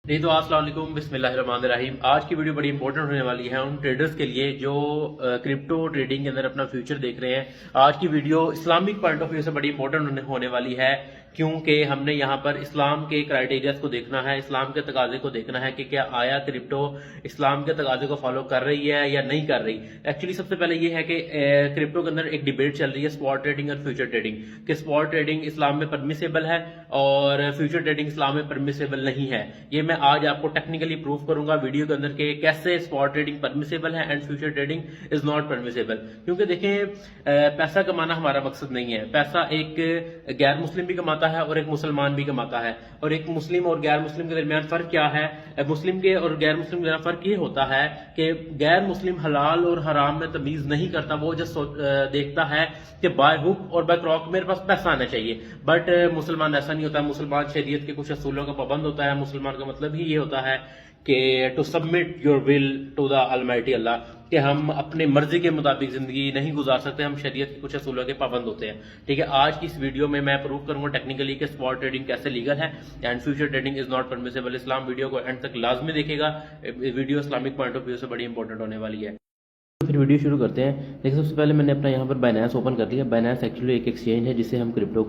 जी तो अस्सलाम वालेकुम बिस्मिल्लाहिर्रहमानिर्रहीम। आज की वीडियो बड़ी इंपॉर्टेंट होने वाली है उन ट्रेडर्स के लिए जो क्रिप्टो ट्रेडिंग के अंदर अपना फ्यूचर देख रहे हैं। आज की video Islamic point of view से बड़ी इंपॉर्टेंट होने वाली है, क्योंकि हमने यहाँ पर इस्लाम के क्राइटेरियाज को देखना है, इस्लाम के तकाजे को देखना है कि क्या आया क्रिप्टो इस्लाम के तकाजे को फॉलो कर रही है या नहीं कर रही। एक्चुअली सबसे पहले ये है कि क्रिप्टो के अंदर एक डिबेट चल रही है स्पॉट ट्रेडिंग और फ्यूचर ट्रेडिंग, कि स्पॉट ट्रेडिंग इस्लाम में परमिसेबल है और फ्यूचर ट्रेडिंग इस्लाम में परमिसेबल नहीं है। ये मैं आज आपको टेक्निकली प्रूव करूंगा वीडियो के अंदर कि कैसे स्पॉट ट्रेडिंग परमिसेबल है and future trading is not permissible. क्योंकि देखें, पैसा कमाना हमारा मकसद नहीं है। पैसा एक गैर मुस्लिम भी कमाता है और एक मुसलमान भी कमाता है, और एक मुस्लिम और गैर मुस्लिम के दरमियान फर्क क्या है? मुस्लिम के और गैर मुस्लिम के दरमियान फर्क ये होता है कि गैर मुस्लिम हलाल और हराम में तमीज नहीं करता। वो जस्ट देखता है कि बाय हुक और बाय क्रॉक मेरे पास पैसा आना चाहिए। बट मुसलमान ऐसा नहीं होता। मुसलमान शरीयत के कुछ असूलों का पाबंद होता है। मुसलमान का मतलब ही ये होता है कि to submit your will to the almighty Allah, कि हम अपने मर्जी के मुताबिक जिंदगी नहीं गुजार सकते, हम शरीयत के कुछ असूलों के पाबंद होते हैं। ठीक है, आज की इस वीडियो में मैं प्रूव करूंगा टेक्निकली कि स्पॉट ट्रेडिंग कैसे लीगल है and future trading is not permissible. Islam video को एंड तक लाजमी देखेगा। Video Islamic point of view से बड़ी इंपॉर्टेंट होने वाली है। फिर वीडियो शुरू करते हैं। देखिए, सबसे पहले मैंने अपना यहाँ पर बाइनेंस ओपन कर लिया। बाइनेंस एक्चुअली एक एक्सचेंज है जिससे हम क्रिप्टो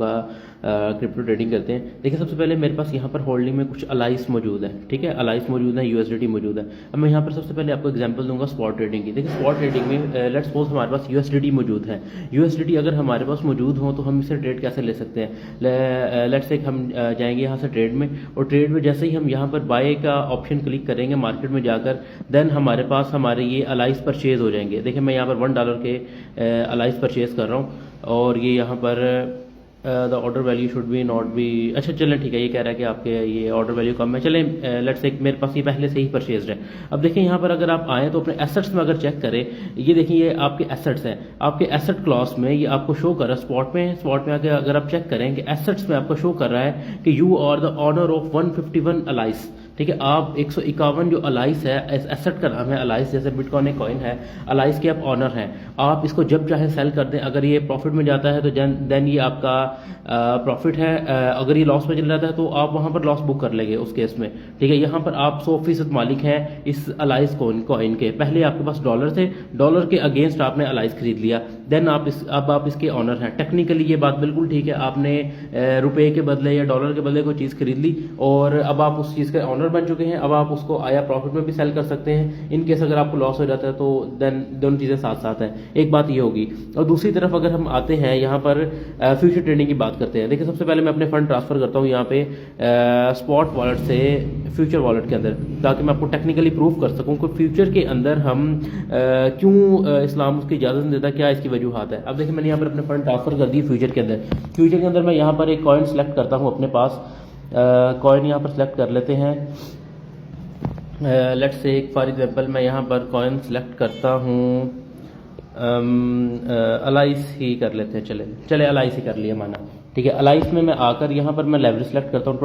ट्रेडिंग करते हैं। देखिए, सबसे पहले मेरे पास यहाँ पर होल्डिंग में कुछ अलाइस मौजूद है। ठीक है, अलाइस मौजूद है, यूएसडीटी मौजूद है। अब मैं यहाँ पर सबसे पहले आपको एग्जांपल दूंगा स्पॉट ट्रेडिंग की। देखिए, स्पॉट ट्रेडिंग में लेट्स सपोज हमारे पास यूएसडीटी मौजूद है। यूएसडीटी अगर हमारे पास मौजूद हो तो हम इसे ट्रेड कैसे ले सकते हैं? लेट्स से हम जाएंगे यहाँ से ट्रेड में, और ट्रेड में जैसे ही हम यहाँ पर बाय का ऑप्शन क्लिक करेंगे मार्केट में जाकर, देन हमारे पास हमारे ये अलाइस परचेज हो जाएंगे। देखिए, मैं यहाँ पर $1 के अलाइस परचेज कर रहा हूँ, और ये यहाँ पर the order value should be not be, अच्छा चलें ठीक है, ये कह रहा है कि आपके ये ऑर्डर वैल्यू कम है। चलें, लेट्स से मेरे पास ये पहले से ही परचेज है। अब देखिए, यहाँ पर अगर आप आएँ तो अपने एसेट्स में अगर चेक करें, ये देखिए ये आपके एसेट्स हैं। आपके एसेट क्लॉस में ये आपको शो कर रहा है स्पॉट में आके अगर आप चेक करें कि एसेट्स में आपको शो कर रहा है कि you are the owner of 151 alias. ठीक है, आप 151 जो अलाइस है, एसेट का नाम है अलाइस, जैसे बिटकॉइन एक कॉइन है, अलाइस के आप ऑनर हैं। आप इसको जब चाहे सेल कर दें। अगर ये प्रॉफिट में जाता है तो देन ये आपका प्रॉफिट है। अगर ये लॉस में चल जाता है तो आप वहां पर लॉस बुक कर लेंगे उस केस में। ठीक है, यहाँ पर आप 100% मालिक हैं इस अलाइस कॉइन के। पहले आपके पास डॉलर थे, डॉलर के अगेंस्ट आपने अलाइस खरीद लिया, देन अब आप इसके ऑनर हैं। टेक्निकली ये बात बिल्कुल ठीक है, आपने रुपए के बदले या डॉलर के बदले कोई चीज़ खरीद ली और अब आप उस चीज़ के ऑनर बन चुके हैं। अब आप उसको आया प्रॉफिट में भी सेल कर सकते हैं। इन केस अगर आपको लॉस हो जाता है तो देन दोनों चीज़ें साथ साथ हैं। एक बात ये होगी, और दूसरी तरफ अगर हम आते हैं यहाँ पर फ्यूचर ट्रेडिंग की बात करते हैं। देखिए, सबसे पहले मैं अपने फंड ट्रांसफर करता हूँ यहाँ पे स्पॉट वॉलेट से फ्यूचर वॉलेट के अंदर, ताकि मैं आपको टेक्निकली प्रूव कर सकूँ कि फ्यूचर के अंदर हम क्यों इस्लाम उसकी इजाज़त नहीं देता, क्या इसकी वजूहत है। अब देखिए, मैंने यहाँ पर अपने फंड ट्रांसफर कर दिए फ्यूचर के अंदर। फ्यूचर के अंदर मैं यहाँ पर एक कॉइन सेलेक्ट करता हूँ अपने पास। कॉइन यहाँ पर सेलेक्ट कर लेते हैं। लेट्स से एक फॉर एग्जांपल मैं यहाँ पर कॉइन सेलेक्ट करता हूँ, अलाइस ही कर लेते हैं। चले अलाइस ही कर लिया माना। ठीक है, अलाइस में मैं आकर यहाँ पर मैं लेवरेज सेलेक्ट करता हूँ।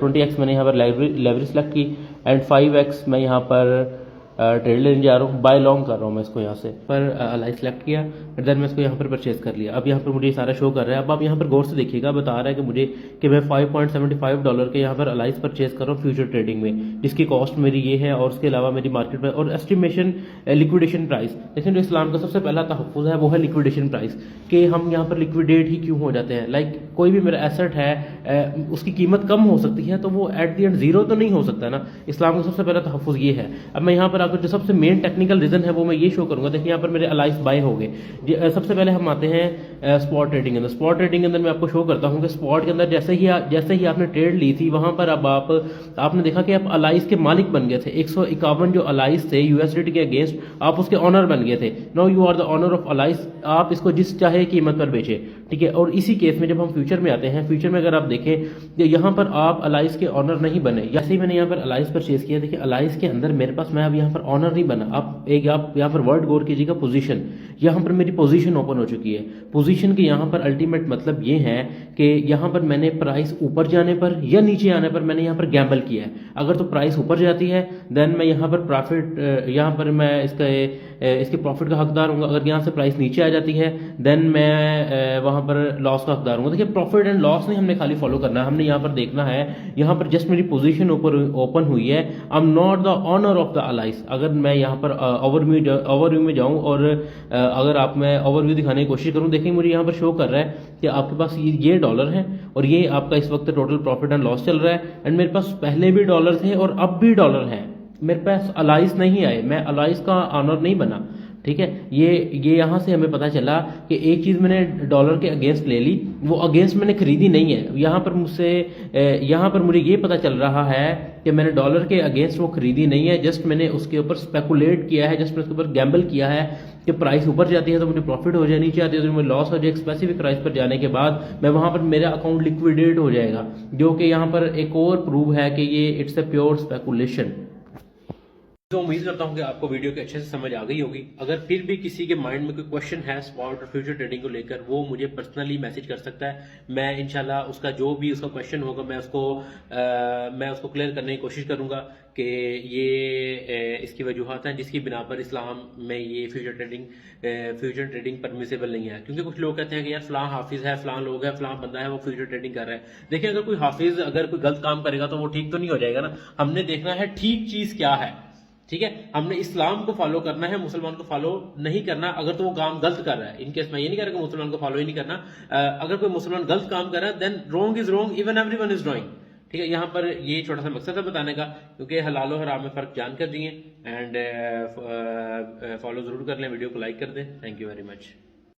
20x मैंने यहाँ पर लेवरेज सेलेक्ट की, एंड 5x मैं यहाँ पर ट्रेड लेने जा रहा हूँ, बाय लॉन्ग कर रहा हूँ मैं इसको। यहाँ से पर अलाइस सेलेक्ट किया, देन मैं इसको यहाँ पर परचेज कर लिया। अब यहाँ पर मुझे सारा शो कर रहा है। अब आप यहाँ पर गौर से देखिएगा, बता रहा है कि मुझे कि मैं $5.75 के यहाँ पर अलाइस परचेज कर रहा हूँ फ्यूचर ट्रेडिंग में, जिसकी कॉस्ट मेरी ये है, और उसके अलावा मेरी मार्केट में और एस्टिमेशन लिक्विडेशन प्राइस। लेकिन जो इस्लाम का सबसे पहला तहफ़्फ़ुज़ है वो है लिक्विडेशन प्राइस, कि हम यहाँ पर लिक्विडेट ही क्यों हो जाते हैं। लाइक कोई भी मेरा एसेट है उसकी कीमत कम हो सकती है, तो वो एट द एंड जीरो तो नहीं हो सकता ना। इस्लाम का सबसे पहला तहफ़्फ़ुज़ ये है। अब मैं यहाँ पर आकर जो सबसे मेन टेक्निकल रीजन है वो मैं ये शो करूंगा। देखिए, यहाँ पर मेरे अलाइस बाय हो गए। सबसे पहले हम आते हैं स्पॉट ट्रेडिंग के अंदर। स्पॉट ट्रेडिंग के अंदर मैं आपको शो करता हूँ कि स्पॉट के अंदर जैसे ही आपने ट्रेड ली थी, वहां पर अब आपने देखा कि आप अलाइस के मालिक बन गए थे। 151 जो अलाइस थे यूएसडीटी के अगेंस्ट, आप उसके ऑनर बन गए थे। Now you are the owner of alias. आप इसको जिस चाहे कीमत पर बेचे। ठीक है, और इसी केस में जब हम फ्यूचर में आते हैं, फ्यूचर में अगर आप देखें यहाँ पर आप अलाइस के ऑनर नहीं बने। जैसे ही मैंने यहाँ पर अलाइस परचेज किया, देखिए अलाइस के अंदर मेरे पास मैं अब यहाँ पर ऑनर नहीं बना। आप यहाँ पर वर्ड गौर कीजिएगा, पोजीशन। यहाँ पर मेरी पोजीशन ओपन हो चुकी है। पोजीशन के यहाँ पर अल्टीमेट मतलब ये है कि यहाँ पर मैंने प्राइस ऊपर जाने पर या नीचे आने पर मैंने यहाँ पर गैम्बल किया है। अगर तो प्राइस ऊपर जाती है देन मैं यहाँ पर प्रॉफिट, यहाँ पर मैं इसके प्रॉफिट का हकदार हूँ। अगर यहाँ से प्राइस नीचे आ जाती है देन मैं वहाँ पर लॉस का हकदार हूँ। देखिए, प्रॉफिट एंड लॉस नहीं हमने खाली फॉलो करना है, हमने यहाँ पर देखना है, यहाँ पर जस्ट मेरी पोजीशन ऊपर ओपन हुई है, I am not the owner of the alias. अगर मैं यहाँ पर ओवरव्यू में जाऊँ और अगर आप मैं ओवरव्यू दिखाने की कोशिश करूँ, देखिए मुझे यहाँ पर शो कर रहा है कि आपके पास ये डॉलर है और ये आपका इस वक्त टोटल प्रॉफिट एंड लॉस चल रहा है, एंड मेरे पास पहले भी डॉलर थे और अब भी डॉलर है, मेरे पास अलाइस नहीं आए, मैं अलाइस का ऑनर नहीं बना। ठीक है, ये यहाँ से हमें पता चला कि एक चीज़ मैंने डॉलर के अगेंस्ट ले ली, वो अगेंस्ट मैंने खरीदी नहीं है। यहाँ पर मुझे ये पता चल रहा है कि मैंने डॉलर के अगेंस्ट वो खरीदी नहीं है, जस्ट मैंने उसके ऊपर स्पेकुलेट किया है, जस्ट मैंने उसके ऊपर गैम्बल किया है कि प्राइस ऊपर जाती है तो मुझे प्रॉफिट हो जाए, नीचे आती है तो मुझे लॉस हो जाए। एक स्पेसिफिक प्राइस पर जाने के बाद मैं वहाँ पर मेरा अकाउंट लिक्विडेट हो जाएगा, जो कि यहाँ पर एक और प्रूव है कि ये इट्स अ प्योर स्पेकुलेशन। तो उम्मीद करता हूं कि आपको वीडियो के अच्छे से समझ आ गई होगी। अगर फिर भी किसी के माइंड में कोई क्वेश्चन है स्पॉट और फ्यूचर ट्रेडिंग को लेकर, वो मुझे पर्सनली मैसेज कर सकता है। मैं इंशाल्लाह उसका जो भी उसका क्वेश्चन होगा मैं उसको क्लियर करने की कोशिश करूंगा कि ये इसकी वजूहत हैं जिसकी बिना पर इस्लाम में ये फ्यूचर ट्रेडिंग परमिसेबल नहीं है। क्योंकि कुछ लोग कहते हैं कि यार फलां हाफिज है, फलां लोग है, फलां बंदा है, वो फ्यूचर ट्रेडिंग कर रहा है। देखिए, अगर कोई हाफिज अगर कोई गलत काम करेगा तो वो ठीक तो नहीं हो जाएगा ना। हमने देखना है ठीक चीज क्या है। ठीक है, हमने इस्लाम को फॉलो करना है, मुसलमान को फॉलो नहीं करना। अगर तो वो काम गलत कर रहा है, इनकेस मैं ये नहीं कह रहा कि मुसलमान को फॉलो ही नहीं करना, अगर कोई मुसलमान गलत काम कर रहा है then wrong is wrong, even everyone is wrong. ठीक है, यहाँ पर ये छोटा सा मकसद है बताने का, क्योंकि हलाल और हराम में फर्क जान कर दिए। एंड फॉलो जरूर कर लें, वीडियो को लाइक कर दें। Thank you very much.